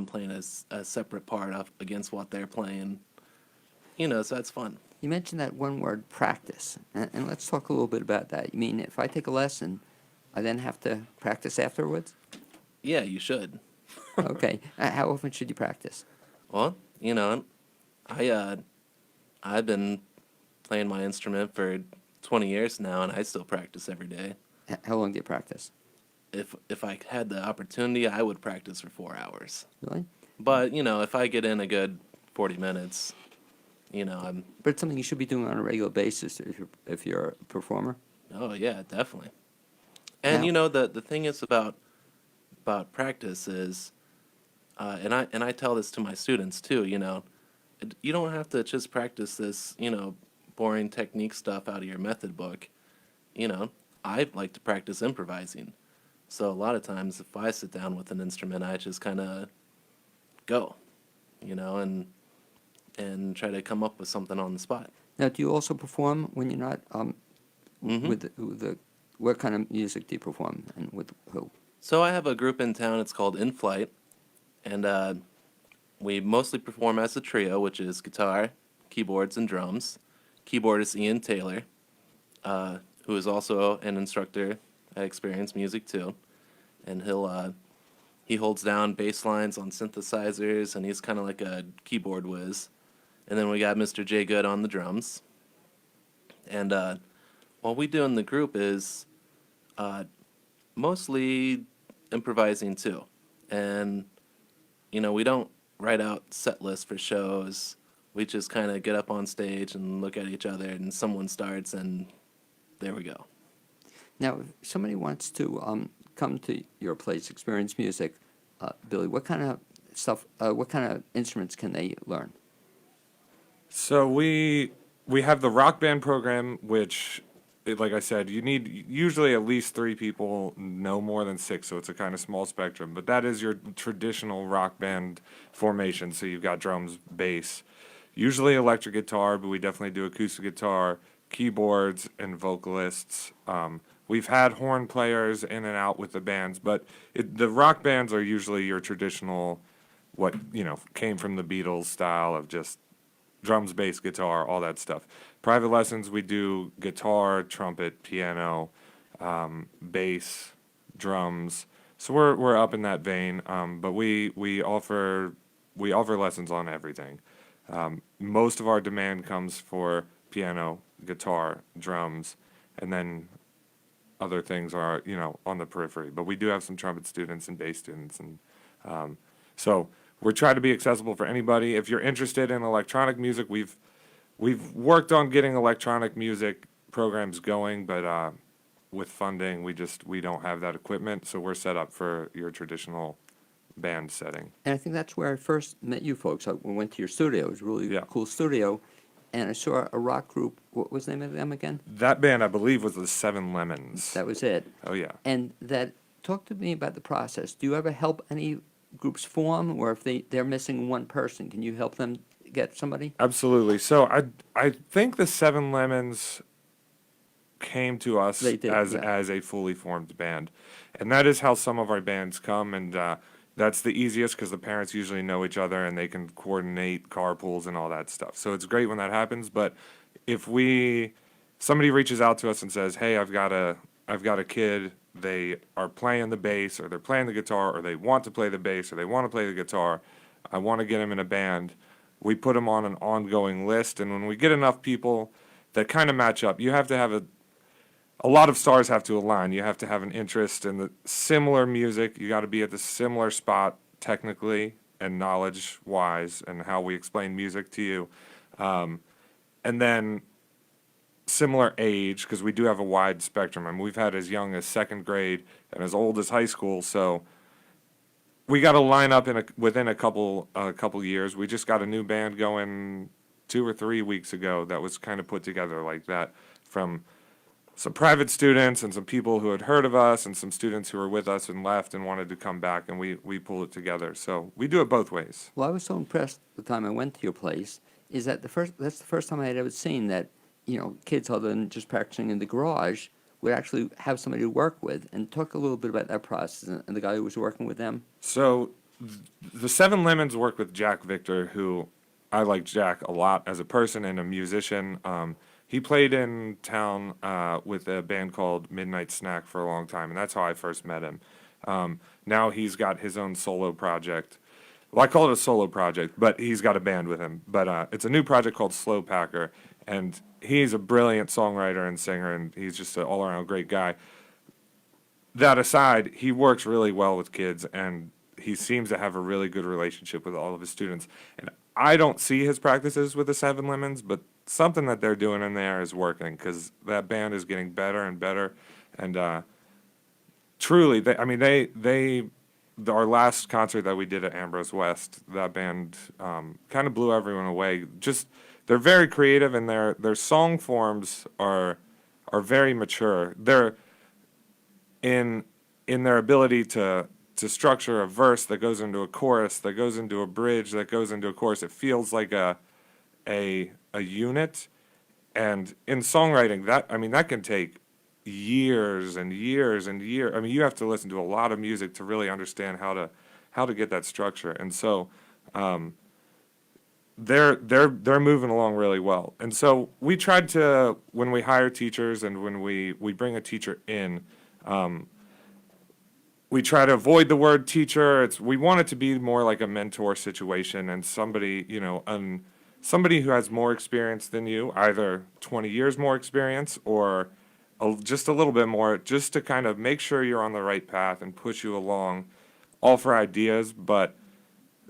I'm playing a separate part of against what they're playing. So that's fun. You mentioned that one word, practice, and let's talk a little bit about that. You mean if I take a lesson, I then have to practice afterwards? Yeah, you should. Okay. How often should you practice? Well, I I've been playing my instrument for 20 years now, and I still practice every day. How long do you practice? If I had the opportunity, I would practice for 4 hours. Really? But if I get in a good 40 minutes, I'm But it's something you should be doing on a regular basis if you're a performer. oh yeah, definitely. And Now, the thing is about practice is, and I tell this to my students too. You don't have to just practice this boring technique stuff out of your method book. I like to practice improvising. So a lot of times, if I sit down with an instrument, I just kind of go, and try to come up with something on the spot. now, do you also perform when you're not Hmm. with the what kind of music do you perform and with who? So I have a group in town. It's called In Flight, and we mostly perform as a trio, which is guitar, keyboards, and drums. Keyboardist Ian Taylor, who is also an instructor at Experience Music too, and he holds down bass lines on synthesizers, and he's kind of like a keyboard whiz. And then we got Mr. J Good on the drums. And what we do in the group is uh, mostly improvising too. And we don't write out set lists for shows. We just kind of get up on stage and look at each other, and someone starts, and there we go. Now, if somebody wants to come to your place, Experience Music, Billy, what kind of stuff, what kind of instruments can they learn? So we have the rock band program, which, like I said, you need usually at least 3 people, no more than 6. So it's a kind of small spectrum. But that is your traditional rock band formation. So you've got drums, bass, usually electric guitar, but we definitely do acoustic guitar, keyboards, and vocalists. We've had horn players in and out with the bands, but the rock bands are usually your traditional, what came from the Beatles style of just drums, bass, guitar, all that stuff. Private lessons, we do guitar, trumpet, piano, bass, drums. So we're up in that vein, but we offer lessons on everything. Most of our demand comes for piano, guitar, drums, and then other things are on the periphery. But we do have some trumpet students and bass students, and so we're trying to be accessible for anybody. If you're interested in electronic music, we've worked on getting electronic music programs going, but with funding, we don't have that equipment, so we're set up for your traditional band setting. And I think that's where I first met you folks. We went to your studio. It was a really Yeah. cool studio. And I saw a rock group. What was the name of them again? That band, I believe, was the Seven Lemons. That was it. Oh yeah. And talk to me about the process. Do you ever help any groups form, or if they're missing one person, can you help them get somebody? Absolutely. So I think the Seven Lemons came to us They did, as yeah. as a fully formed band, and that is how some of our bands come, and that's the easiest because the parents usually know each other and they can coordinate carpools and all that stuff. So it's great when that happens. But if somebody reaches out to us and says, "Hey, I've got a kid. They are playing the bass, or they're playing the guitar, or they want to play the bass, or they want to play the guitar. I want to get them in a band." We put them on an ongoing list, and when we get enough people that kind of match up, you have to have a lot of stars have to align. You have to have an interest in the similar music. You got to be at the similar spot technically and knowledge-wise, and how we explain music to you, and then similar age, because we do have a wide spectrum. I mean, we've had as young as second grade and as old as high school, so we got to line up within a couple years. We just got a new band going 2 or 3 weeks ago that was kind of put together like that, from some private students and some people who had heard of us and some students who were with us and left and wanted to come back, and we pulled it together. So we do it both ways. Well, I was so impressed the time I went to your place, is that that's the first time I had ever seen that, kids other than just practicing in the garage would actually have somebody to work with. And talk a little bit about that process and the guy who was working with them. So the Seven Lemons work with Jack Victor, who I like Jack a lot as a person and a musician. He played in town with a band called Midnight Snack for a long time, and that's how I first met him. Now he's got his own solo project. Well, I call it a solo project, but he's got a band with him. But it's a new project called Slow Packer, and he's a brilliant songwriter and singer, and he's just an all-around great guy. That aside, he works really well with kids, and he seems to have a really good relationship with all of his students. And I don't see his practices with the Seven Lemons, but something that they're doing in there is working because that band is getting better and better. And truly, our last concert that we did at Ambrose West, that band kind of blew everyone away. Just they're very creative, and their song forms are very mature. They're in their ability to structure a verse that goes into a chorus, that goes into a bridge, that goes into a chorus. It feels like a unit. And in songwriting, that can take years and years and years. I mean, you have to listen to a lot of music to really understand how to get that structure. And so they're moving along really well. And so we tried to, when we hire teachers and when we bring a teacher in, we try to avoid the word teacher. We want it to be more like a mentor situation and somebody, somebody who has more experience than you, either 20 years more experience or just a little bit more, just to kind of make sure you're on the right path and push you along, all for ideas. But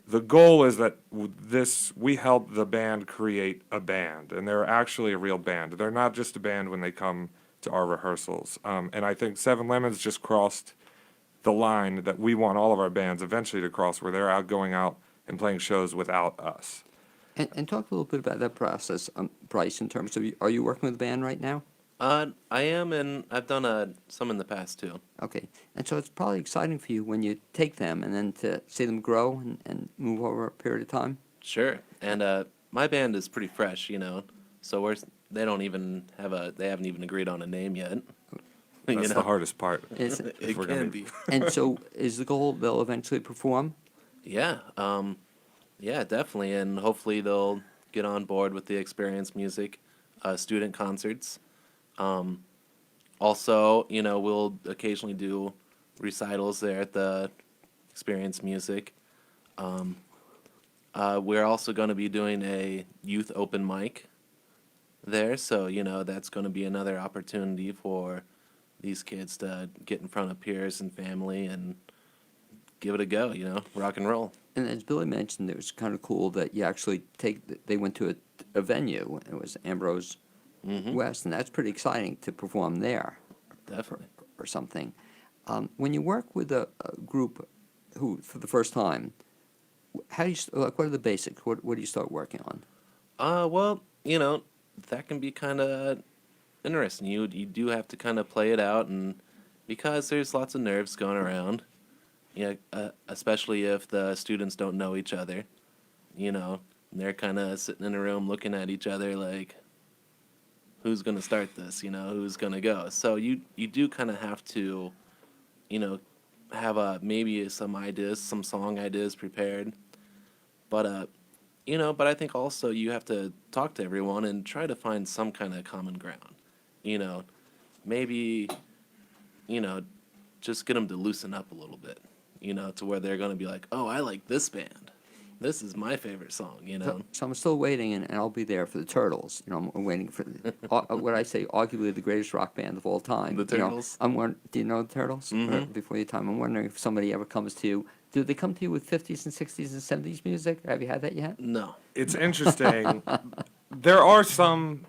the goal is that we help the band create a band, and they're actually a real band. They're not just a band when they come to our rehearsals. And I think Seven Lemons just crossed the line that we want all of our bands eventually to cross, where they're going out and playing shows without us. And talk a little bit about that process, Bryce, in terms of, are you working with a band right now? I am, and I've done some in the past too. Okay. And so it's probably exciting for you when you take them and then to see them grow and move over a period of time? Sure. And my band is pretty fresh, so they haven't even agreed on a name yet. That's the hardest part. It can be. And so is the goal they'll eventually perform? Yeah. Yeah, definitely, and hopefully they'll get on board with the experience music, student concerts. Also, we'll occasionally do recitals there at the experience music. We're also going to be doing a youth open mic there, so that's going to be another opportunity for these kids to get in front of peers and family and give it a go, rock and roll. And as Billy mentioned, it was kind of cool that you actually they went to a venue. It was Ambrose West, and that's pretty exciting to perform there. Definitely. Or something. When you work with a group who, for the first time, how do you, what are the basics? What do you start working on? Well, that can be kind of interesting. You do have to kind of play it out, and because there's lots of nerves going around, especially if the students don't know each other, and they're kind of sitting in a room looking at each other like, who's going to start this, who's going to go. So you do kind of have to, have maybe some ideas, some song ideas prepared. But, but I think also you have to talk to everyone and try to find some kind of common ground. Maybe, just get them to loosen up a little bit, to where they're going to be like, oh, I like this band. This is my favorite song, So I'm still waiting, and I'll be there for the Turtles. I'm waiting for what I say, arguably the greatest rock band of all time. The Turtles? Do you know the Turtles? Mm-hmm. Before your time, I'm wondering if somebody ever comes to you. Do they come to you with 50s and 60s and 70s music? Have you had that yet? No. It's interesting. There are some,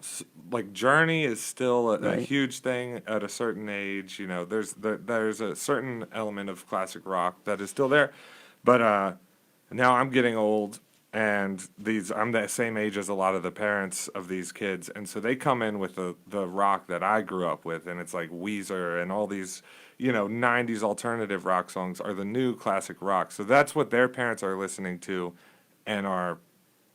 like Journey is still a huge thing at a certain age. There's a certain element of classic rock that is still there. But now I'm getting old, and I'm the same age as a lot of the parents of these kids, and so they come in with the rock that I grew up with, and it's like Weezer and all these, 90s alternative rock songs are the new classic rock. So that's what their parents are listening to and are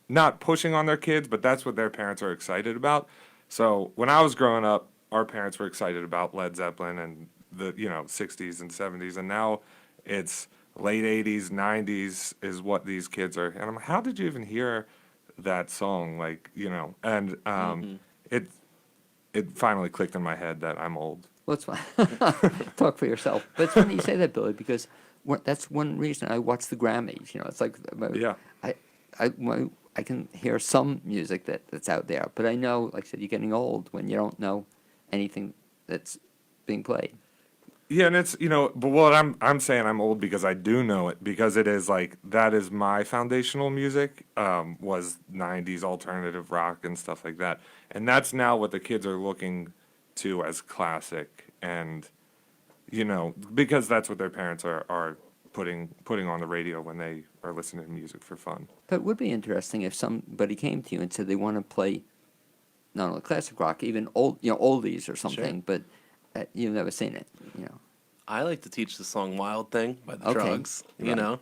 not pushing on their kids, but that's what their parents are excited about. So when I was growing up, our parents were excited about Led Zeppelin and the 60s and 70s, and now it's late 80s, 90s is what these kids are. And I'm like, how did you even hear that song? Like, and it it finally clicked in my head that I'm old. Well, it's fine. Talk for yourself. But it's funny you say that, Billy, because that's one reason I watch the Grammys. It's like Yeah. I can hear some music that's out there, but I know, like I said, you're getting old when you don't know anything that's being played. Yeah, and it's but what I'm saying I'm old because I do know it because it is like that is my foundational music was '90s alternative rock and stuff like that, and that's now what the kids are looking to as classic, and because that's what their parents are putting on the radio when they are listening to music for fun. But it would be interesting if somebody came to you and said they want to play not only classic rock, even oldies or something, but you've never seen it. I like to teach the song "Wild Thing" by the Okay, Drugs. right.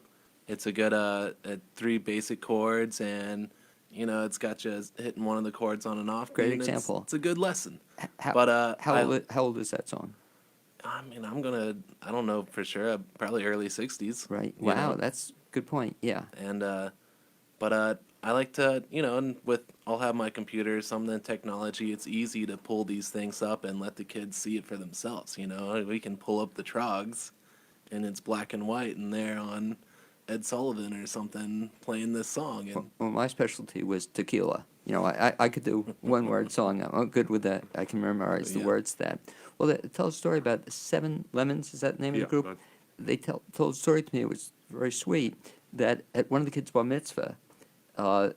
It's a good 3 basic chords, and it's got you hitting one of the chords on and off. Great and example. It's a good lesson. How, But how old is that song? I mean, I don't know for sure. Probably early '60s. Right. you Wow, know? that's a good point. Yeah. And but I like to, and I'll have my computer, some of the technology. It's easy to pull these things up and let the kids see it for themselves. We can pull up the Trogs, and it's black and white, and they're on Ed Sullivan or something playing this song. And Well, my specialty was tequila. I could do one word song. I'm good with that. I can memorize the Yeah. words to that. Well, tell a story about the Seven Lemons. Is that the name of Yeah, the group? that's- They told a story to me. It was very sweet. That at one of the kids' bar mitzvah,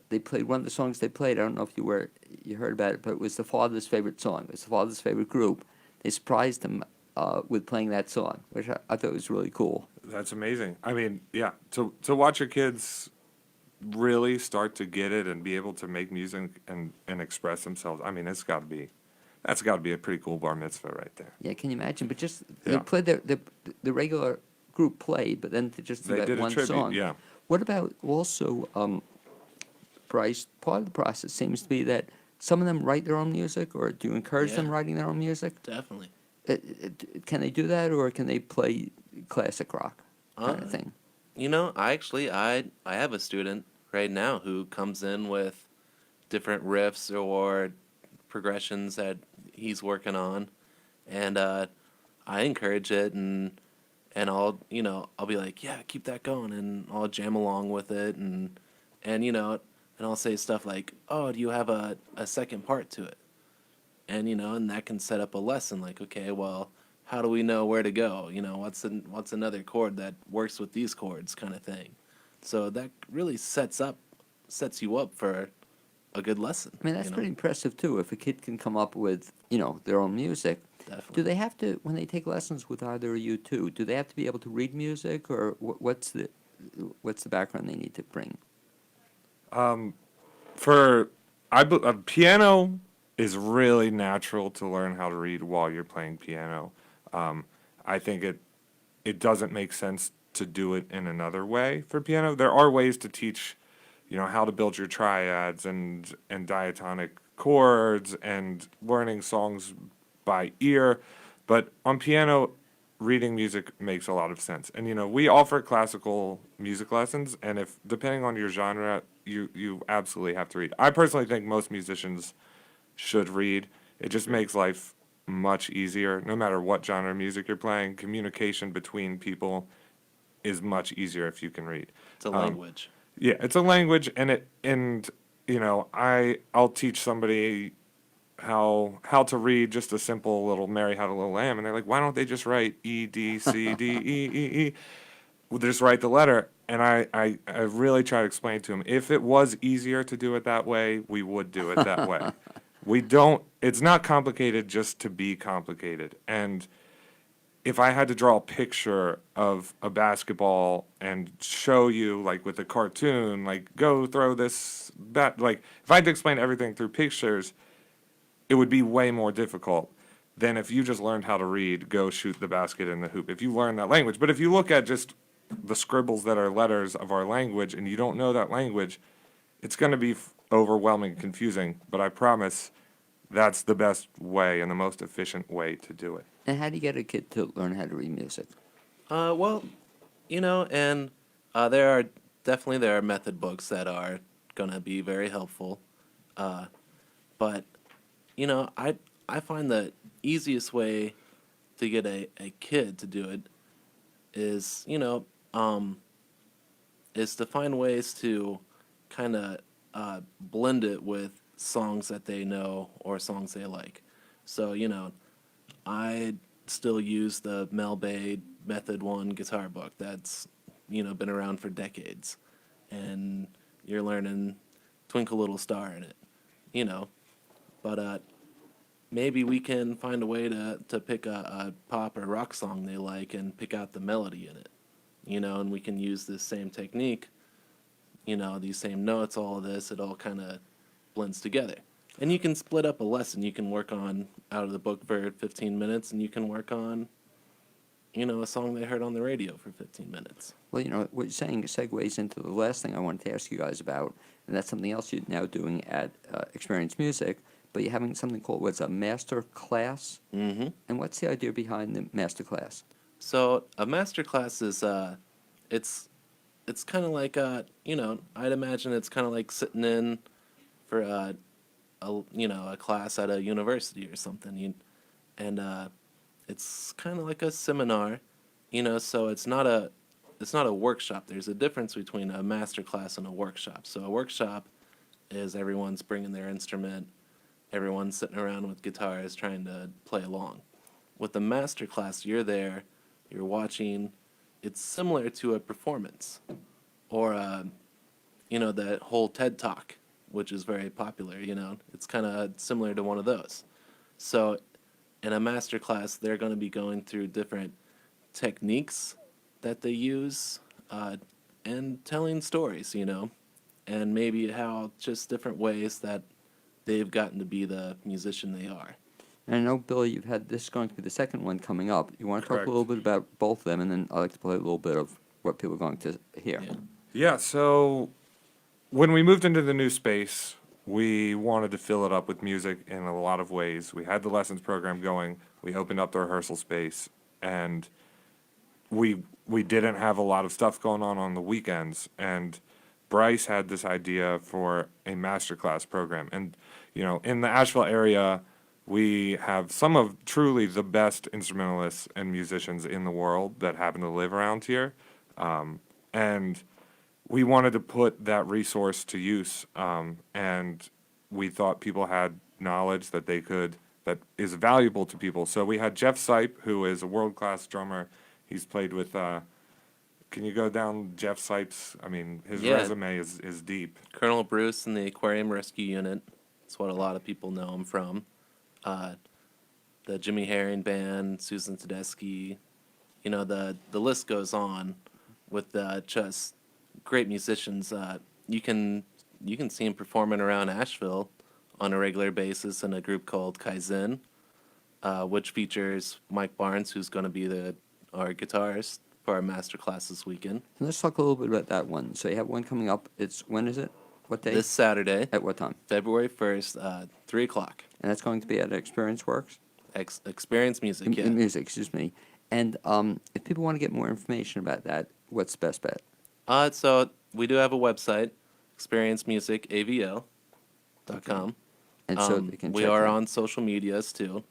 they played one of the songs they played. I don't know if you heard about it, but it was the father's favorite song. It was the father's favorite group. They surprised him with playing that song, which I thought was really cool. That's amazing. I mean, yeah, to watch your kids really start to get it and be able to make music and express themselves. I mean, that's got to be a pretty cool bar mitzvah right there. Yeah, can you imagine? But just they Yeah. played the regular group played, but then they just They that did a one tribute, song. yeah. What about also, Bryce? Part of the process seems to be that some of them write their own music, or do you encourage them Yeah. writing their own music? definitely. Can they do that, or can they play classic rock kind Uh, of thing? I have a student right now who comes in with different riffs or progressions that he's working on, and I encourage it, and I'll be like, yeah, keep that going, and I'll jam along with it, and I'll say stuff like, oh, do you have a second part to it? And that can set up a lesson, like, okay, well, how do we know where to go? What's another chord that works with these chords, kind of thing. So that really sets you up for a good lesson. I mean, that's pretty impressive too. If a kid can come up with their own music, Definitely. do they have to when they take lessons with either of you two? Do they have to be able to read music, or what's the background they need to bring? Piano is really natural to learn how to read while you're playing piano. I think it doesn't make sense to do it in another way for piano. There are ways to teach, how to build your triads and diatonic chords and learning songs by ear, but on piano, reading music makes a lot of sense. And we offer classical music lessons, and if depending on your genre, you absolutely have to read. I personally think most musicians should read. It just makes life much easier. No matter what genre of music you're playing, communication between people is much easier if you can read. It's a language. Yeah, it's a language, and I'll teach somebody how to read just a simple little Mary Had a Little Lamb, and they're like, why don't they just write E D C D E E E? Well, just write the letter. And I really try to explain to them, if it was easier to do it that way, we would do it that way. It's not complicated just to be complicated. And if I had to draw a picture of a basketball and show you, like with a cartoon, like go throw this bat, like if I had to explain everything through pictures, it would be way more difficult than if you just learned how to read, go shoot the basket in the hoop. If you learn that language. But if you look at just the scribbles that are letters of our language and you don't know that language, it's going to be overwhelming and confusing. But I promise that's the best way and the most efficient way to do it. And how do you get a kid to learn how to read music? Well, And there are method books that are gonna be very helpful. Uh, but I find the easiest way to get a kid to do it is is to find ways to kind of blend it with songs that they know or songs they like. So I still use the Mel Bay Method 1 guitar book that's, been around for decades. And you're learning Twinkle Little Star in it, you know. But maybe we can find a way to pick a pop or rock song they like and pick out the melody in it, and we can use this same technique, these same notes, all of this, it all kind of blends together. And you can split up a lesson. You can work on out of the book for 15 minutes, and you can work on, a song they heard on the radio for 15 minutes. Well, what you're saying segues into the last thing I wanted to ask you guys about, and that's something else you're now doing at Experience Music, but you're having something called, what's a master class? Mm-hmm. And what's the idea behind the master class? So a master class is, it's kind of like, I'd imagine it's kind of like sitting in for a class at a university or something. And it's kind of like a seminar, so it's not a workshop. There's a difference between a master class and a workshop. So a workshop is everyone's bringing their instrument, everyone's sitting around with guitars trying to play along. With a master class, you're there, you're watching. It's similar to a performance, or the whole TED Talk, which is very popular. It's kind of similar to one of those. So in a master class, they're going to be going through different techniques that they use, and telling stories, and maybe how just different ways that they've gotten to be the musician they are. And I know, Billy, you've had this going to be the second one coming up. You want to talk Correct. a little bit about both of them, and then I'd like to play a little bit of what people are going to hear. Yeah. Yeah, so when we moved into the new space, we wanted to fill it up with music in a lot of ways. We had the lessons program going, we opened up the rehearsal space, and we didn't have a lot of stuff going on the weekends. And Bryce had this idea for a masterclass program. And, in the Asheville area, we have some of truly the best instrumentalists and musicians in the world that happen to live around here. And we wanted to put that resource to use, and we thought people had knowledge that is valuable to people. So we had Jeff Sipe, who is a world-class drummer. He's played with, can you go down Jeff Sipe's, his Yeah. resume is deep. Colonel Bruce and the Aquarium Rescue Unit. That's what a lot of people know him from. The Jimmy Herring Band, Susan Tedeschi. The list goes on with just great musicians. You can see him performing around Asheville on a regular basis in a group called Kaizen, which features Mike Barnes, who's going to be our guitarist for our master class this weekend. And let's talk a little bit about that one. So you have one coming up. When is it? What day? This Saturday, At what time? February 1st, 3 o'clock. And that's going to be at Experience Works? Experience Music, yeah. Music, excuse me. And if people want to get more information about that, what's the best bet? So we do have a website, experiencemusicavl.com. And so they can We check are it out. on social medias too.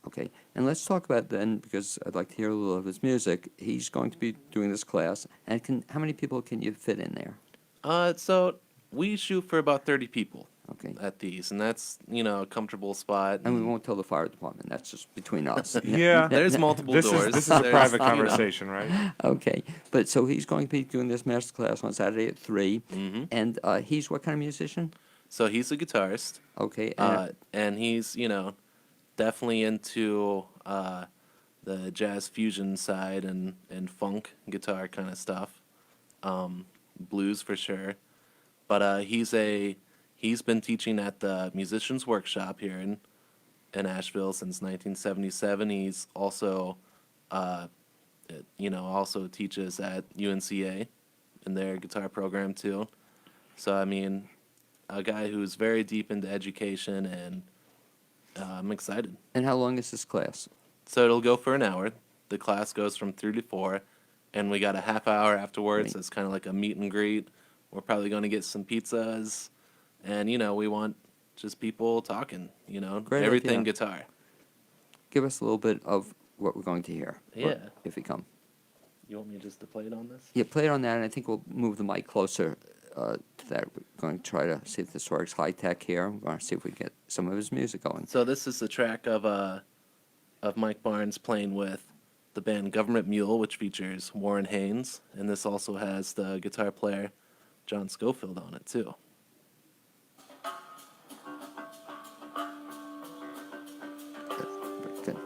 Okay. And let's talk about then, because I'd like to hear a little of his music. He's going to be doing this class. And how many people can you fit in there? So we shoot for about 30 people Okay. at these, and that's, a comfortable spot. And we won't tell the fire department. That's just between us. Yeah. There's multiple This doors. is a There's, private conversation, right? Okay. But so he's going to be doing this master class on Saturday at 3. Mm-hmm. And he's what kind of musician? So he's a guitarist, Okay. and he's, definitely into the jazz fusion side and funk guitar kind of stuff, blues for sure. But he's been teaching at the Musicians Workshop here in Asheville since 1977. He's also, also teaches at UNCA in their guitar program too. So a guy who's very deep into education, and I'm excited. And how long is this class? So it'll go for an hour. The class goes from 3 to 4, and we got a half hour afterwards. Right. It's kind of like a meet and greet. We're probably going to get some pizzas, and we want just people talking. Great Everything idea. guitar. Give us a little bit of what we're going to hear. Yeah. If we come. You want me just to play it on this? Yeah, play it on that, and I think we'll move the mic closer to that. We're going to try to see if this works high-tech here. We're going to see if we get some of his music going. So this is the track of Mike Barnes playing with the band Government Mule, which features Warren Haynes, and this also has the guitar player John Schofield on it too. Good.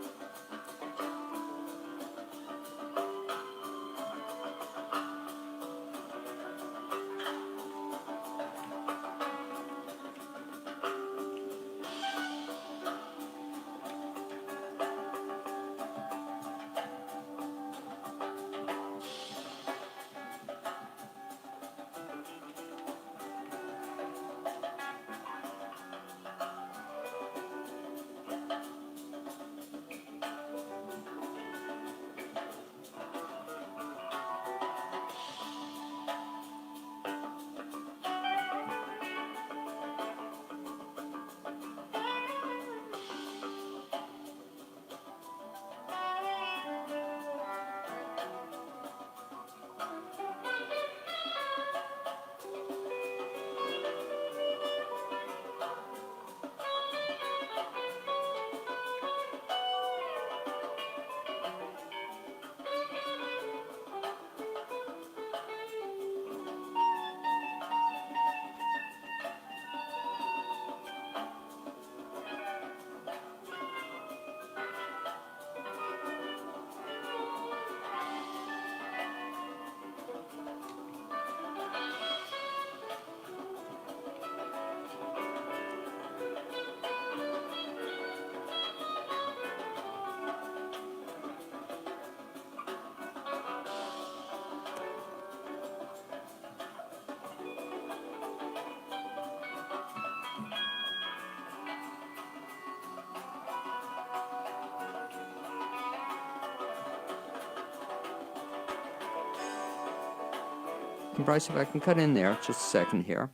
And Bryce, if I can cut in there just a second here.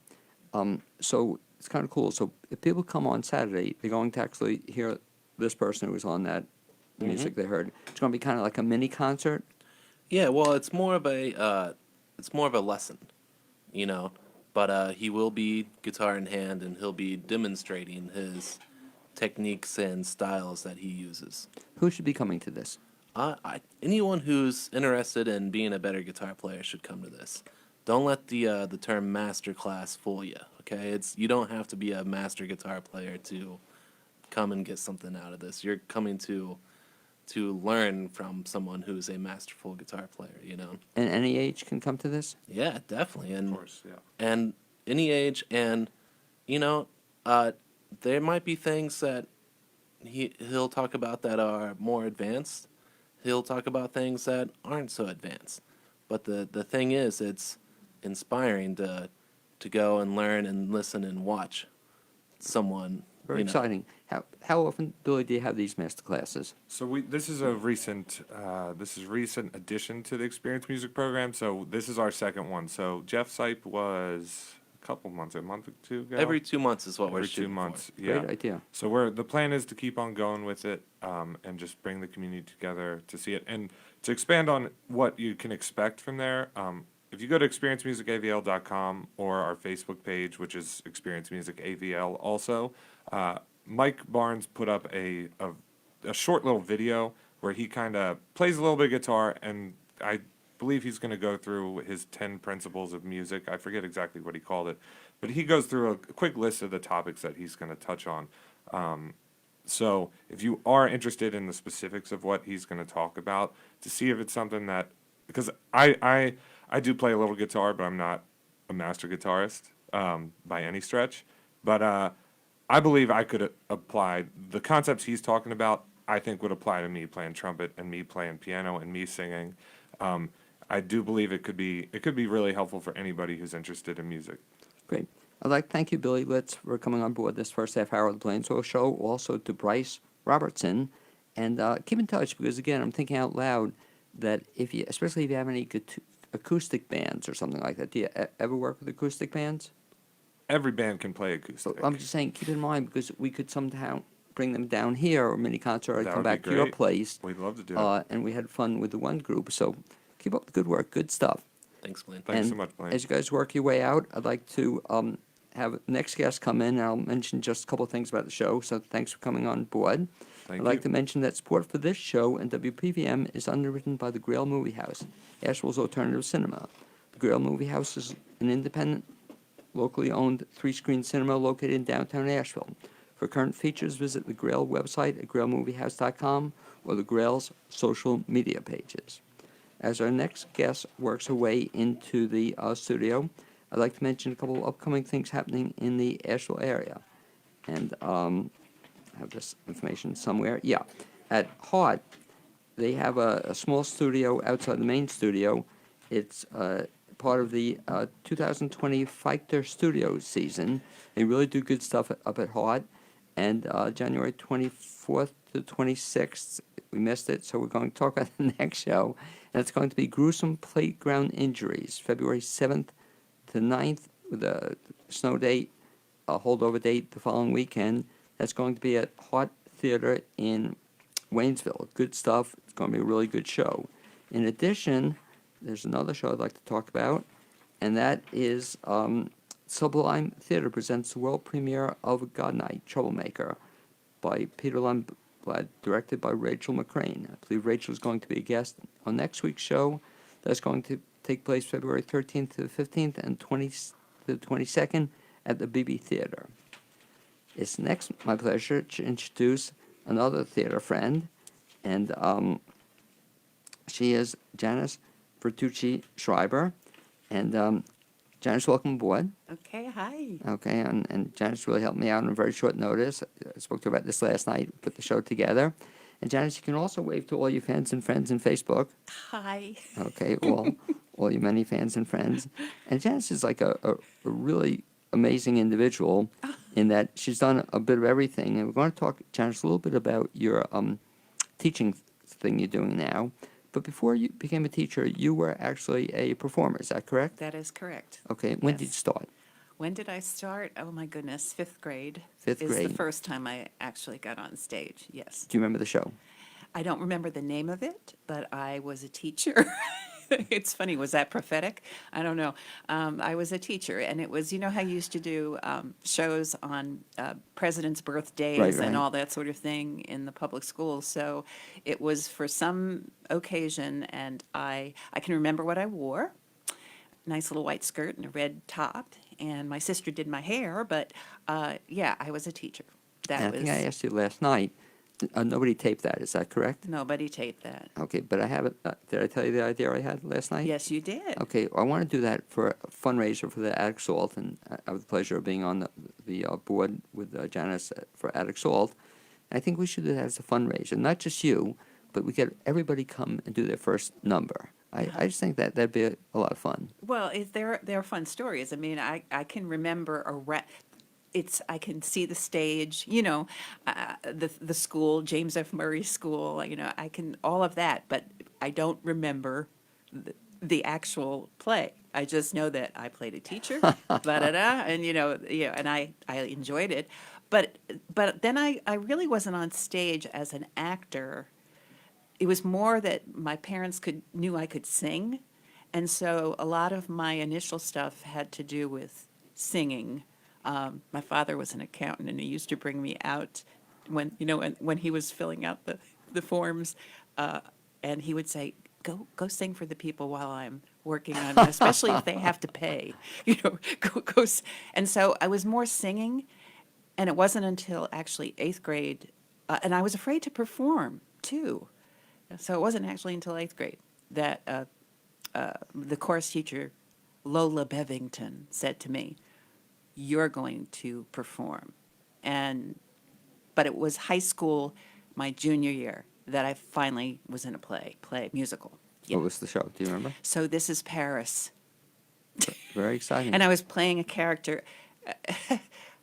So it's kind of cool. So if people come on Saturday, they're going to actually hear this person who was on that music they heard. It's going to be kind of like a mini concert. Yeah, well, it's more of a lesson, But he will be guitar in hand, and he'll be demonstrating his techniques and styles that he uses. Who should be coming to this? Anyone who's interested in being a better guitar player should come to this. Don't let the term master class fool you. Okay, you don't have to be a master guitar player to come and get something out of this. You're coming to learn from someone who's a masterful guitar player. And any age can come to this? Yeah, definitely, and Of course, yeah. and any age, and there might be things that he'll talk about that are more advanced. He'll talk about things that aren't so advanced. But the thing is, it's inspiring to go and learn and listen and watch someone. Very exciting. How often, Billy, do you have these master classes? So this is a recent addition to the Experience Music program. So this is our second one. So Jeff Sipe was a month or two ago. Every 2 months is what we're Every shooting 2 months. for. Yeah. Great idea. So the plan is to keep on going with it, and just bring the community together to see it. And to expand on what you can expect from there, if you go to experiencemusicavl.com or our Facebook page, which is Experience Music AVL also, Mike Barnes put up a short little video where he kind of plays a little bit of guitar, and I believe he's going to go through his 10 principles of music. I forget exactly what he called it, but he goes through a quick list of the topics that he's going to touch on. So if you are interested in the specifics of what he's going to talk about, to see if it's something that, because I do play a little guitar, but I'm not a master guitarist by any stretch. But I believe I could apply the concepts he's talking about. I think would apply to me playing trumpet and me playing piano and me singing. I do believe it could be really helpful for anybody who's interested in music. Great. I'd like to thank you, Billy Litz, for coming on board this first half hour of the Blainesville Show. Also to Bryce Robertson. And keep in touch because, again, I'm thinking out loud. that especially if you have any acoustic bands or something like that. Do you ever work with acoustic bands? Every band can play So acoustic. I'm just saying, keep in mind, because we could somehow bring them down here or mini concert or That come would be back to your great. place. We'd love to do it. And we had fun with the one group. So keep up the good work, good stuff. Thanks, Blaine. Thanks so And much, Blaine. as you guys work your way out, I'd like to have next guest come in, and I'll mention just a couple of things about the show. So thanks for coming on board. Thank I'd like you. to mention that support for this show and WPVM is underwritten by the Grail Movie House, Asheville's alternative cinema. The Grail Movie House is an independent, locally owned 3-screen cinema located in downtown Asheville. For current features, visit the Grail website at grailmoviehouse.com or the Grail's social media pages. As our next guest works her way into the studio, I'd like to mention a couple of upcoming things happening in the Asheville area. And I have this information somewhere. Yeah. At Hart, they have a small studio outside the main studio. It's part of the 2020 Fichter Studio season. They really do good stuff up at Hart. And January 24th to 26th, we missed it, so we're going to talk about the next show. And it's going to be Gruesome Playground Injuries, February 7th to 9th, with a snow date, a holdover date the following weekend. That's going to be at Hart Theater in Waynesville. Good stuff. It's going to be a really good show. In addition, there's another show I'd like to talk about, and that is Sublime Theater presents the world premiere of God Night, Troublemaker, by Peter Lundblad, directed by Rachel McCrane. I believe Rachel is going to be a guest on next week's show. That's going to take place February 13th to the 15th and 20th to the 22nd at the BB Theater. It's next my pleasure to introduce another theater friend, and she is Janice Bertucci Schreiber. And Janice, welcome aboard. Okay, hi. Okay, and Janice really helped me out on a very short notice. I spoke to her about this last night, put the show together. And Janice, you can also wave to all your fans and friends in Facebook. Hi. Okay, all your many fans and friends. And Janice is like a really amazing individual in that she's done a bit of everything. And we're going to talk, Janice, a little bit about your teaching thing you're doing now. But before you became a teacher, you were actually a performer. Is that correct? That is correct. Okay, when did you Yes. start? When did I start? Oh my goodness, fifth grade. Fifth is grade. the first time I actually got on stage. Yes. Do you remember the show? I don't remember the name of it, but I was a teacher. It's funny. Was that prophetic? I don't know. I was a teacher, and it was, you know how you used to do shows on presidents' birthdays Right. and all that sort of thing in the public schools. So it was for some occasion, and I can remember what I wore. Nice little white skirt and a red top, and my sister did my hair, but yeah, I was a teacher. And I That think I was, asked you last night. Nobody taped that. Is that correct? nobody taped that. Okay, but I have it. Did I tell you the idea I had last night? Yes, you did. Okay, I want to do that for a fundraiser for the Attic Salt, and I have the pleasure of being on the board with Janice for Attic Salt. I think we should do that as a fundraiser, not just you, but we get everybody come and do their first number. I just think that'd be a lot of fun. Well, they're fun stories. I mean, I can remember I can see the stage, you know, the school, James F. Murray School, you know, I can all of that, but I don't remember the actual play. I just know that I played a teacher, and and I enjoyed it, but then I really wasn't on stage as an actor. It was more that my parents knew I could sing, and so a lot of my initial stuff had to do with singing. My father was an accountant, and he used to bring me out when he was filling out the forms, and he would say, "Go sing for the people while I'm working on it, especially if they have to pay, go." And so I was more singing, and it wasn't until actually eighth grade, and I was afraid to perform too. So it wasn't actually until eighth grade that the chorus teacher, Lola Bevington, said to me, "You're going to perform." But it was high school, my junior year, that I finally was in a play musical. Yeah. What was the show? Do you remember? So This Is Paris. Very exciting. And I was playing a character.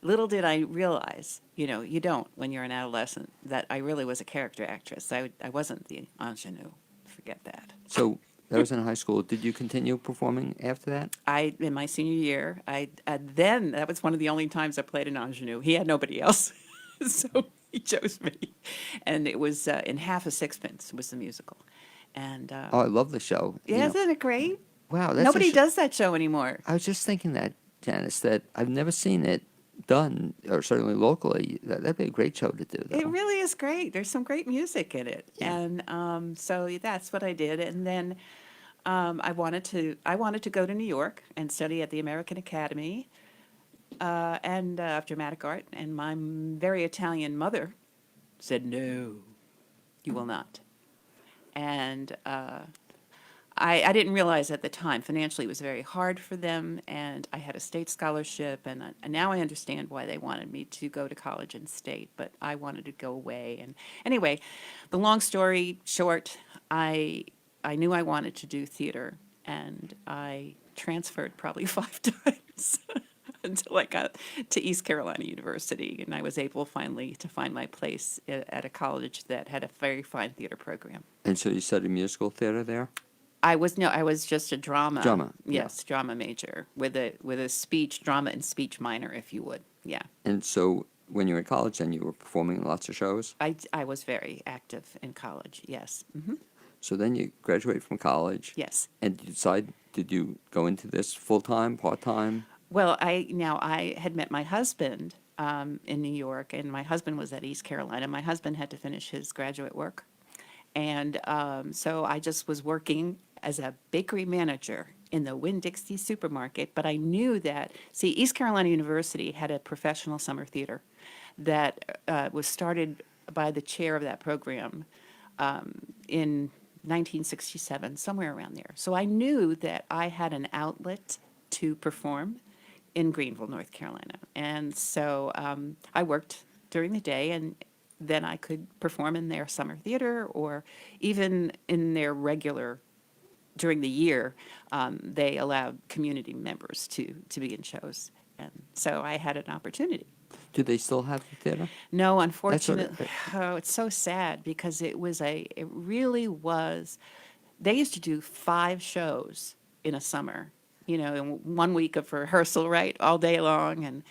Little did I realize, you don't when you're an adolescent, that I really was a character actress. I wasn't the ingenue, forget that. So that was in high school. Did you continue performing after that? In my senior year, then that was one of the only times I played an ingenue. He had nobody else, so he chose me, and it was in Half a Sixpence was the musical, and Oh, I love the show. You yeah, know. isn't it great? Wow, that's Nobody does that show anymore. I was just thinking that, Janice, that I've never seen it done, or certainly locally. That'd be a great show to do, though. It really is great. There's some great music in it, Yeah. and so that's what I did. And then I wanted to go to New York and study at the American Academy and of Dramatic Art. And my very Italian mother said, "No, you will not." And I didn't realize at the time financially it was very hard for them, and I had a state scholarship, and now I understand why they wanted me to go to college in state, but I wanted to go away. And anyway, the long story short, I knew I wanted to do theater, and I transferred probably 5 times until I got to East Carolina University, and I was able finally to find my place at a college that had a very fine theater program. And so you studied musical theater there? I was just a drama. Drama, yeah. Yes, drama major with a drama and speech minor, if you would. Yeah. And so when you were in college, then you were performing in lots of shows? I was very active in college. Yes. So then you graduated from college? Yes. And you decide, did you go into this full-time, part-time? Well, I had met my husband in New York, and my husband was at East Carolina. My husband had to finish his graduate work, and so I just was working as a bakery manager in the Winn-Dixie supermarket. But I knew that, see, East Carolina University had a professional summer theater that was started by the chair of that program in 1967, somewhere around there. So I knew that I had an outlet to perform in Greenville, North Carolina. And so I worked during the day, and then I could perform in their summer theater, or even in their regular, during the year, they allowed community members to be in shows. And so I had an opportunity. Do they still have the theater? No, what unfortunately, oh, it's so sad because it really was, they used to do 5 shows in a summer, in 1 week of rehearsal, right, all day long. And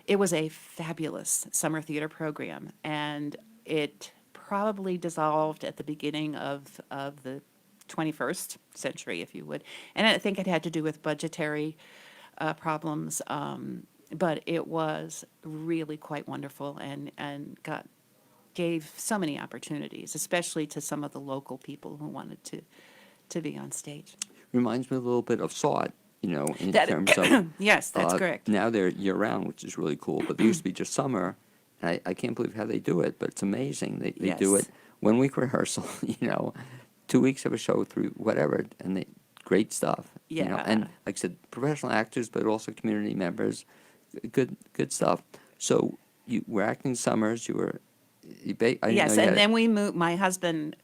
it was a fabulous summer theater program. And it probably dissolved at the beginning of the 21st century, if you would. And I think it had to do with budgetary problems. But it was really quite wonderful, and gave so many opportunities, especially to some of the local people who wanted to be on stage. Reminds me a little bit of Saw It, in That- terms of... Yes, that's correct. Now they're year-round, which is really cool, but they used to be just summer. And I can't believe how they do it, but it's amazing. They do Yes. it 1 week rehearsal, 2 weeks of a show through whatever, and great stuff. Yeah. And like I said, professional actors, but also community members, good stuff. So you were acting summers. I didn't Yes, know you and had then we moved. My husband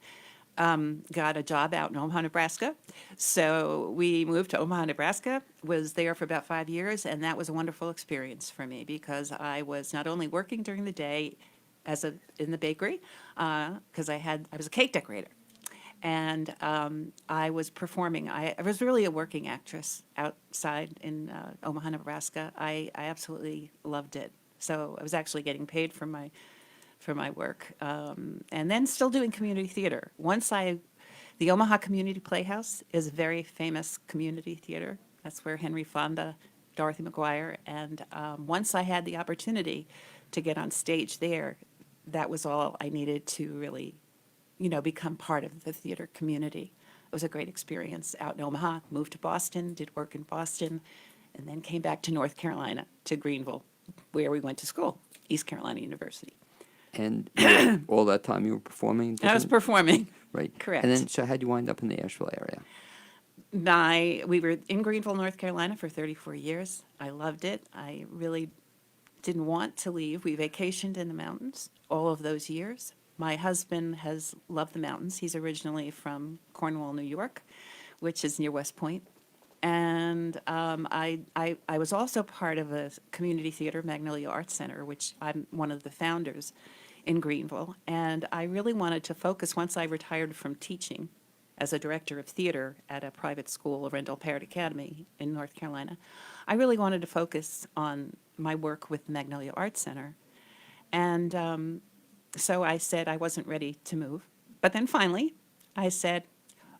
got a job out in Omaha, Nebraska. So we moved to Omaha, Nebraska, was there for about 5 years, and that was a wonderful experience for me because I was not only working during the day in the bakery, because I was a cake decorator, and I was performing. I was really a working actress outside in Omaha, Nebraska. I absolutely loved it. So I was actually getting paid for my work, and then still doing community theater. The Omaha Community Playhouse is a very famous community theater. That's where Henry Fonda, Dorothy McGuire, and once I had the opportunity to get on stage there, that was all I needed to really, become part of the theater community. It was a great experience out in Omaha. Moved to Boston, did work in Boston, and then came back to North Carolina, to Greenville, where we went to school, East Carolina University. And all that time you were performing? I was performing. Right. Correct. And then, so how'd you wind up in the Asheville area? We were in Greenville, North Carolina for 34 years. I loved it. I really didn't want to leave. We vacationed in the mountains all of those years. My husband has loved the mountains. He's originally from Cornwall, New York, which is near West Point. And I was also part of a community theater, Magnolia Arts Center, which I'm one of the founders in Greenville. And I really wanted to focus, once I retired from teaching as a director of theater at a private school, Rendell Parrott Academy in North Carolina, I really wanted to focus on my work with Magnolia Arts Center. And so I said I wasn't ready to move. But then finally, I said,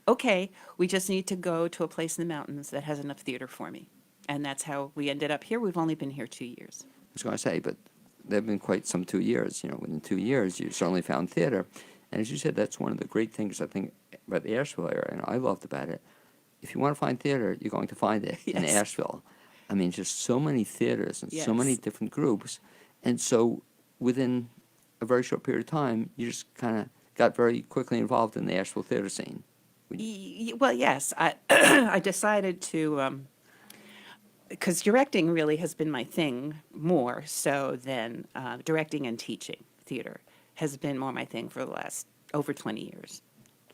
okay, we just need to go to a place in the mountains that has enough theater for me. And that's how we ended up here. We've only been here 2 years. I was going to say, but there have been quite some 2 years. You know, within 2 years, you certainly found theater. And as you said, that's one of the great things, I think, about the Asheville area, and I loved about it. If you want to find theater, you're going to find it in Yes. Asheville. I mean, just so many theaters and so many Yes. different groups. And so within a very short period of time, you just kind of got very quickly involved in the Asheville theater scene. Well, yes, I, I decided to, because directing really has been my thing more so than directing and teaching theater has been more my thing for the last over 20 years.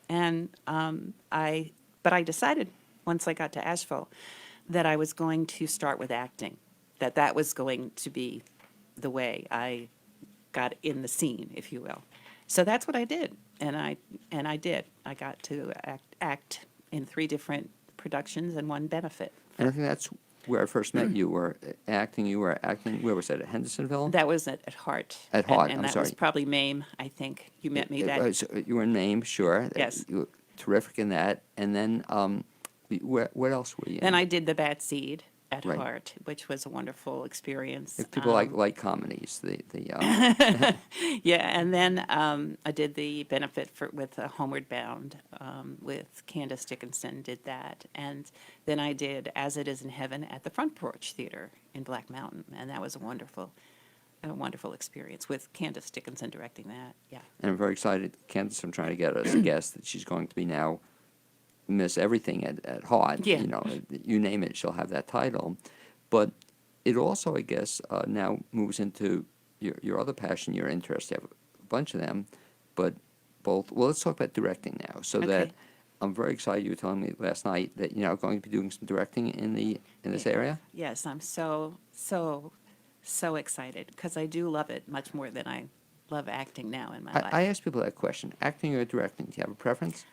And but I decided once I got to Asheville that I was going to start with acting, that was going to be the way I got in the scene, if you will. So that's what I did, and I did. I got to act in 3 different productions and 1 benefit. And I think that's where I first met you. You were acting, where was that, at Hendersonville? That was at Heart. At Heart, and I'm that was sorry. probably MAME, I think. You met me that. So you were in Maine, sure. Yes. You were terrific in that. And then, what else were you in? Then I did The Bad Seed at Right. Heart, which was a wonderful experience. If people like comedies, Yeah, and then I did the benefit with Homeward Bound with Candace Dickinson, did that. And then I did As It Is in Heaven at the Front Porch Theater in Black Mountain, and that was a wonderful experience with Candace Dickinson directing that, yeah. and I'm very excited. Candace, I'm trying to get as a guest that she's going to be now Miss Everything at Heart. Yeah. You know, you name it, she'll have that title. But it also, I guess, now moves into your other passion, your interest. You have a bunch of them, but both. Well, let's talk about directing now. So that Okay. I'm very excited. You were telling me last night that you're now going to be doing some directing in this Yeah. area. Yes, I'm so excited because I do love it much more than I love acting now in my life. I ask people that question: acting or directing? Do you have a preference?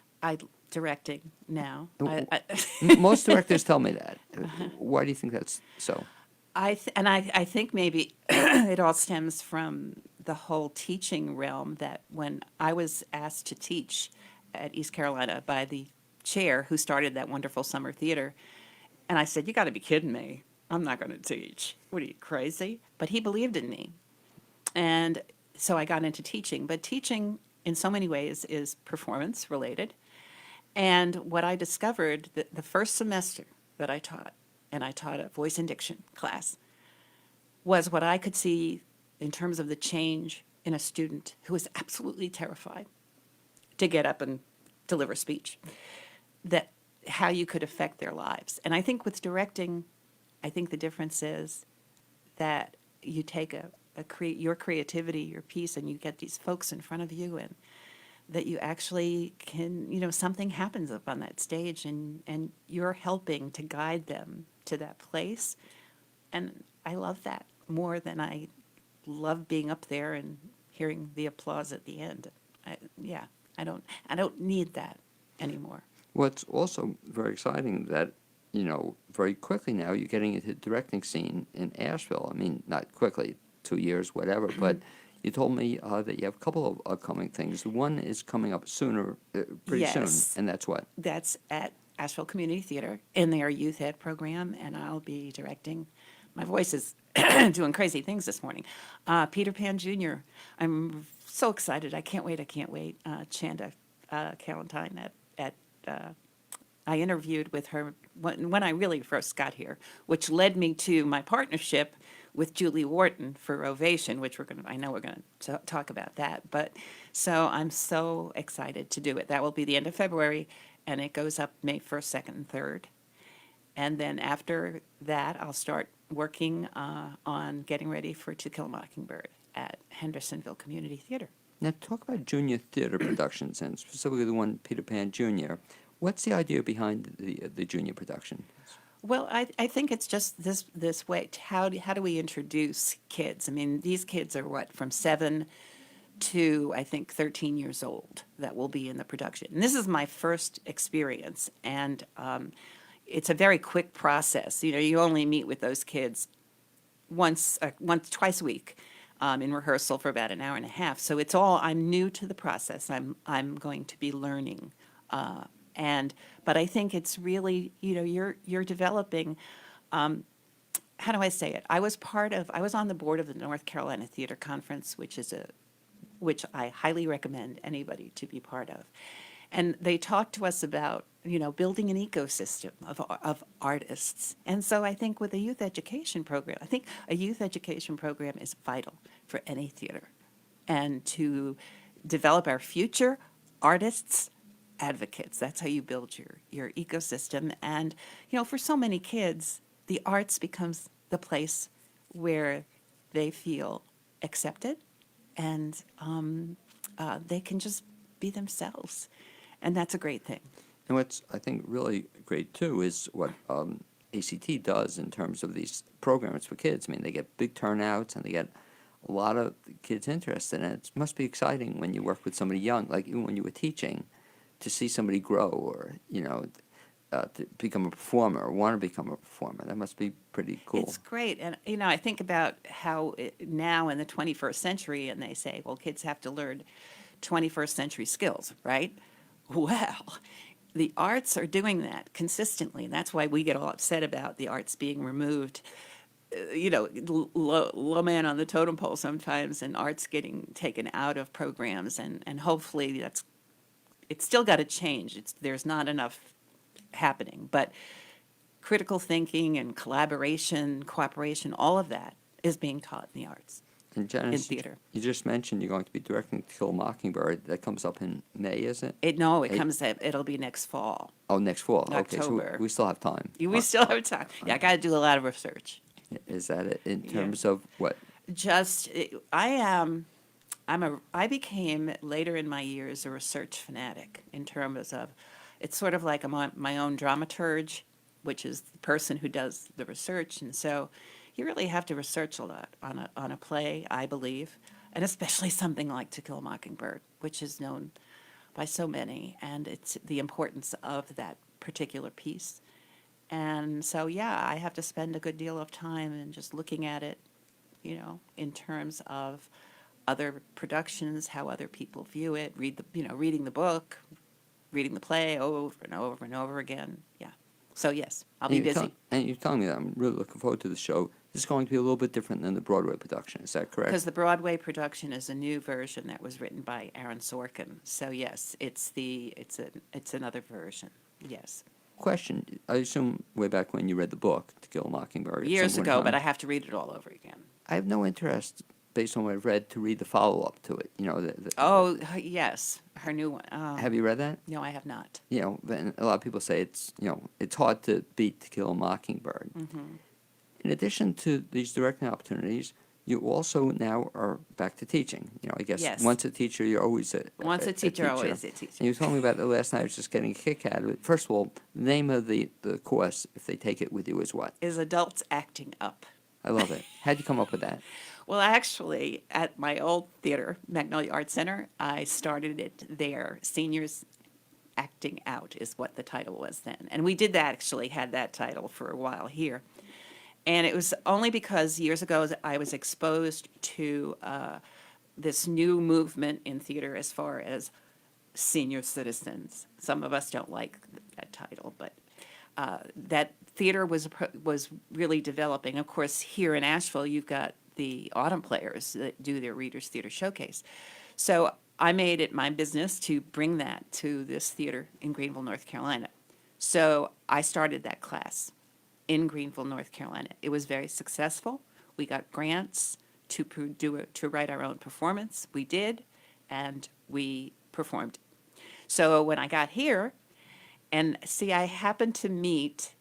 Directing now. Oh, Most directors tell me that. Why do you think that's so? I think maybe it all stems from the whole teaching realm, that when I was asked to teach at East Carolina by the chair who started that wonderful summer theater, and I said, "You got to be kidding me. I'm not going to teach. What are you, crazy?" But he believed in me. And so I got into teaching. But teaching in so many ways is performance related. And what I discovered the first semester that I taught, and I taught a voice and diction class, was what I could see in terms of the change in a student who was absolutely terrified to get up and deliver speech, that how you could affect their lives. And I think with directing, I think the difference is that you take your creativity, your piece, and you get these folks in front of you, and that you actually can, something happens up on that stage, and you're helping to guide them to that place. And I love that more than I love being up there and hearing the applause at the end. I don't need that anymore. What's also very exciting that, very quickly now you're getting into the directing scene in Asheville. I mean, not quickly, 2 years, whatever, but you told me that you have a couple of upcoming things. One is coming up pretty Yes. soon, and that's what? That's at Asheville Community Theater in their youth ed program, and I'll be directing. My voice is doing crazy things this morning. Peter Pan Jr. I'm so excited. I can't wait. Chanda Calentine I interviewed with her when I really first got here, which led me to my partnership with Julie Wharton for Ovation, which I know we're going to talk about that. But so I'm so excited to do it. That will be the end of February, and it goes up May 1st, 2nd, and 3rd. And then after that, I'll start working on getting ready for To Kill a Mockingbird at Hendersonville Community Theater. Now, talk about junior theater productions, and specifically the one Peter Pan Jr. What's the idea behind the junior production? Well, I think it's just this way. How do we introduce kids? I mean, these kids are from 7 to, I think, 13 years old that will be in the production. And this is my first experience, and it's a very quick process. You know, you only meet with those kids twice a week in rehearsal for about an hour and a half. So it's all, I'm new to the process. I'm going to be learning. But I think it's really, you know, you're developing, how do I say it? I was on the board of the North Carolina Theater Conference, which I highly recommend anybody to be part of. And they talked to us about, you know, building an ecosystem of artists. And so I think with a youth education program, I think a youth education program is vital for any theater. And to develop our future artists, advocates, that's how you build your ecosystem. And, you know, for so many kids, the arts becomes the place where they feel accepted and they can just be themselves. And that's a great thing. And what's, I think, really great, too, is what ACT does in terms of these programs for kids. I mean, they get big turnouts, and they get a lot of kids interested, and it must be exciting when you work with somebody young, like even when you were teaching, to see somebody grow or, you know, to become a performer or want to become a performer. That must be pretty cool. It's great. And, you know, I think about how now in the 21st century, and they say, well, kids have to learn 21st century skills, right? Well, the arts are doing that consistently. And that's why we get all upset about the arts being removed. You know, low man on the totem pole sometimes, and arts getting taken out of programs. And hopefully it's still got to change. There's not enough happening. But critical thinking and collaboration, cooperation, all of that is being taught in the arts. And Janice, in theater. You just mentioned you're going to be directing To Kill a Mockingbird. That comes up in May, is it? It'll be next fall. Oh, next fall. Okay, so October. we still have time. We still have time. Yeah, I got to do a lot of research. Is that it in terms of what? I became later in my years a research fanatic in terms of, it's sort of like I'm my own dramaturge, which is the person who does the research. And so you really have to research a lot on a play, I believe, and especially something like To Kill a Mockingbird, which is known by so many, and it's the importance of that particular piece. And so, yeah, I have to spend a good deal of time in just looking at it, you know, in terms of other productions, how other people view it, reading the book, reading the play over and over and over again. Yeah. So, yes, I'll be busy. And you're telling me that I'm really looking forward to the show. This is going to be a little bit different than the Broadway production. Is that correct? Because the Broadway production is a new version that was written by Aaron Sorkin. So, yes, it's another version. Yes. Question. I assume way back when you read the book, To Kill a Mockingbird. at Years some point in ago, time. but I have to read it all over again. I have no interest, based on what I've read, to read the follow-up to it. You know. Yes, her new one. Have you read that? No, I have not. You know, and a lot of people say it's hard to beat To Kill a Mockingbird. Mm-hmm. In addition to these directing opportunities, you also now are back to teaching. You know, I guess Yes. once a teacher, you're always Once a teacher, always a teacher. And you told me about it last night. I was just getting a kick out of it. First of all, the name of the course, if they take it with you, is what? Is adults acting up. I love it. How'd you come up with that? Well, actually, at my old theater, Magnolia Arts Center, I started it there. Seniors Acting Out is what the title was then. And we did had that title for a while here. And it was only because years ago I was exposed to this new movement in theater as far as senior citizens. Some of us don't like that title, but that theater was really developing. Of course, here in Asheville, you've got the Autumn Players that do their Readers Theater Showcase. So I made it my business to bring that to this theater in Greenville, North Carolina. So I started that class in Greenville, North Carolina. It was very successful. We got grants to write our own performance. We did, and we performed. So when I got here, and see, I happened to meet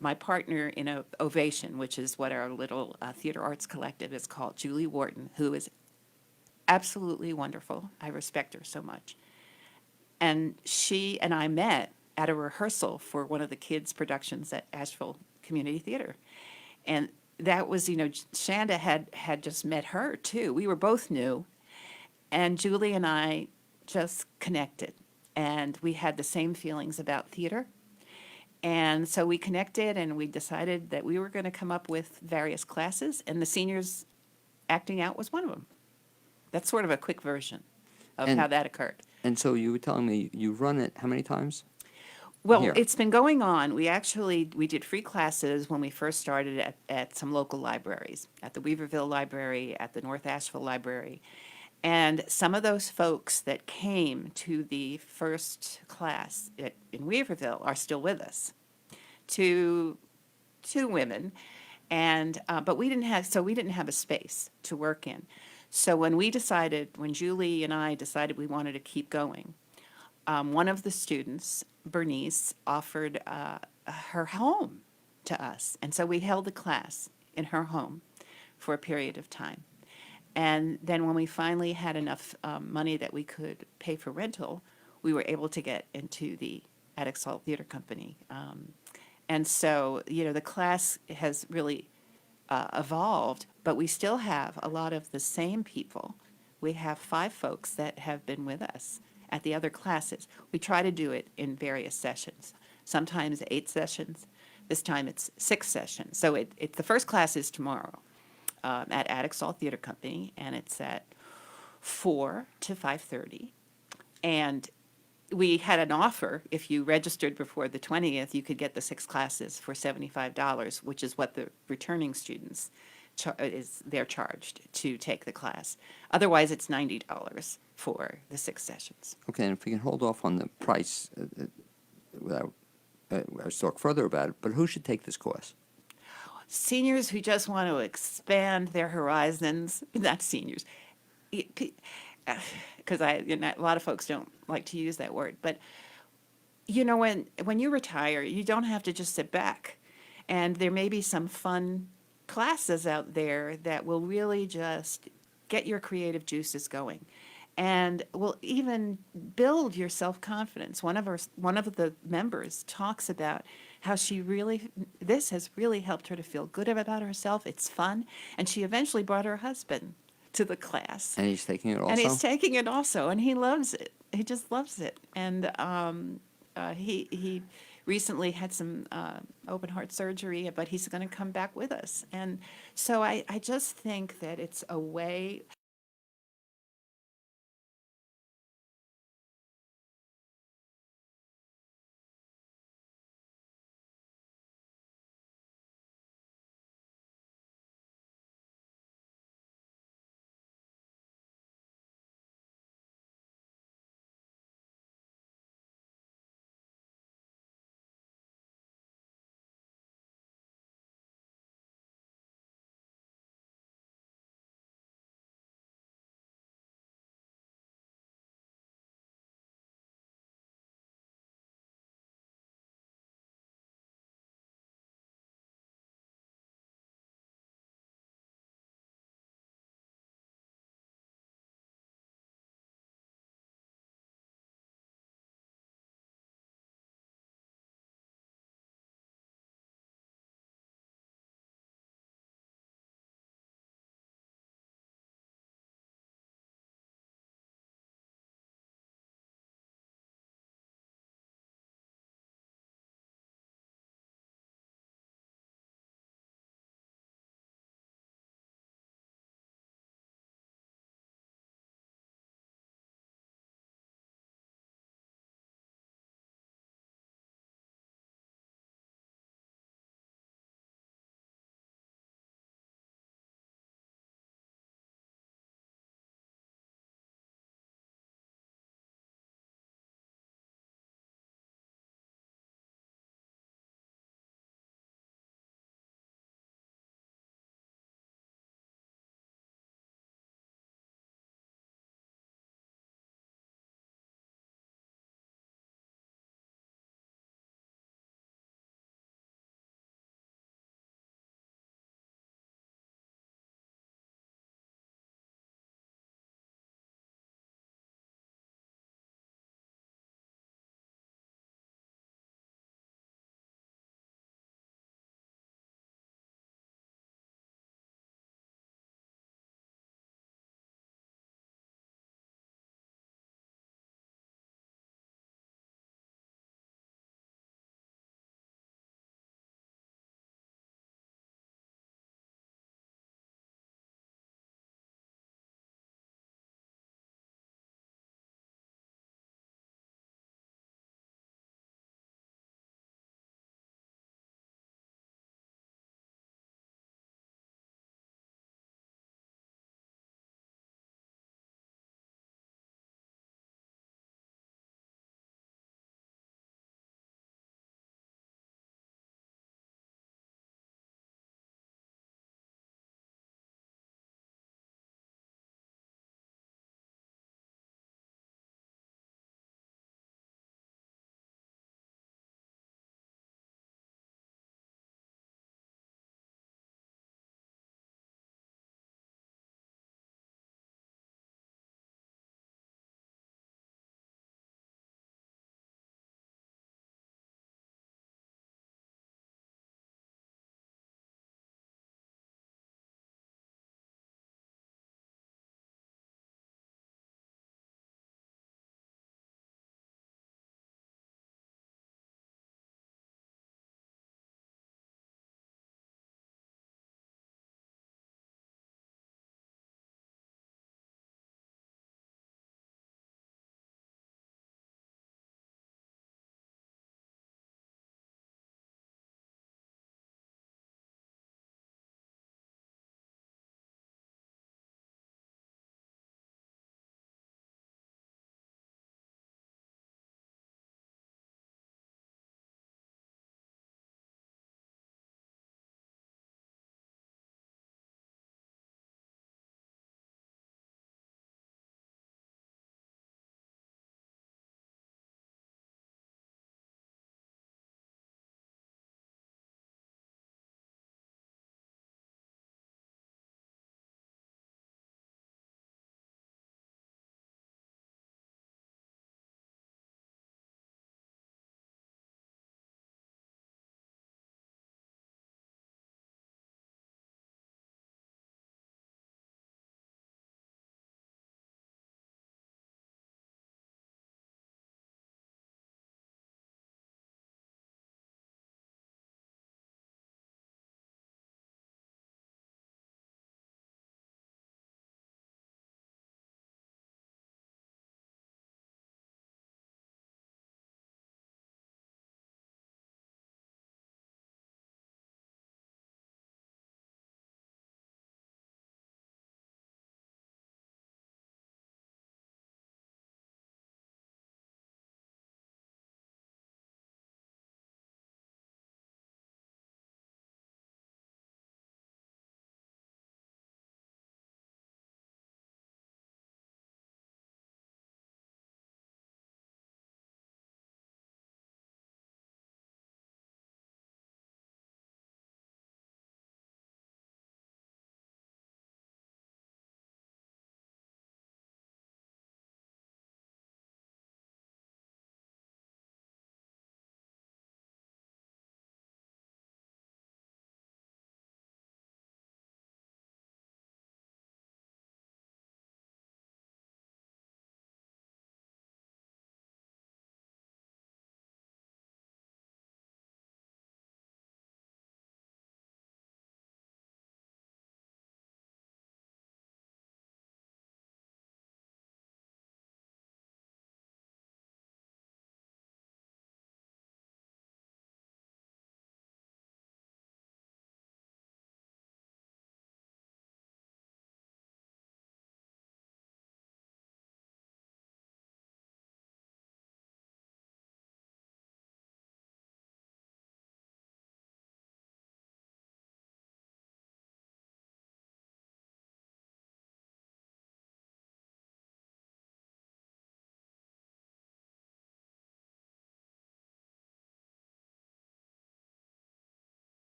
my partner in Ovation, which is what our little theater arts collective is called, Julie Wharton, who is absolutely wonderful. I respect her so much. And she and I met at a rehearsal for one of the kids' productions at Asheville Community Theater. And that was, Shanda had just met her too. We were both new. And Julie and I just connected, and we had the same feelings about theater. And so we connected, and we decided that we were going to come up with various classes, and the seniors acting out was one of them. That's sort of a quick version of And- how that occurred. And so you were telling me you've run it how many times? Well, Here. it's been going on. We did free classes when we first started at some local libraries, at the Weaverville Library, at the North Asheville Library. And some of those folks that came to the first class in Weaverville are still with us. Two women, and but we didn't have a space to work in. So when Julie and I decided we wanted to keep going, one of the students, Bernice, offered her home to us. And so we held a class in her home for a period of time. And then when we finally had enough money that we could pay for rental, we were able to get into the Attic Salt Theater Company. And so, the class has really evolved, but we still have a lot of the same people. We have 5 folks that have been with us at the other classes. We try to do it in various sessions, sometimes 8 sessions. This time it's 6 sessions. So the first class is tomorrow at Attic Salt Theater Company, and it's at 4 to 5:30. And we had an offer, if you registered before the 20th, you could get the 6 classes for $75, which is what the returning students they're charged to take the class. Otherwise, it's $90 for the 6 sessions. Okay, and if we can hold off on the price without, let's talk further about it, but who should take this course? Seniors who just want to expand their horizons, not seniors, because a lot of folks don't like to use that word, but when you retire, you don't have to just sit back, and there may be some fun classes out there that will really just get your creative juices going, and will even build your self-confidence. One of the members talks about how this has really helped her to feel good about herself. It's fun, and she eventually brought her husband to the class. And he's taking it also? And he's taking it also, and he loves it. He just loves it. And he recently had some open heart surgery, but he's going to come back with us. And so I just think that it's a way.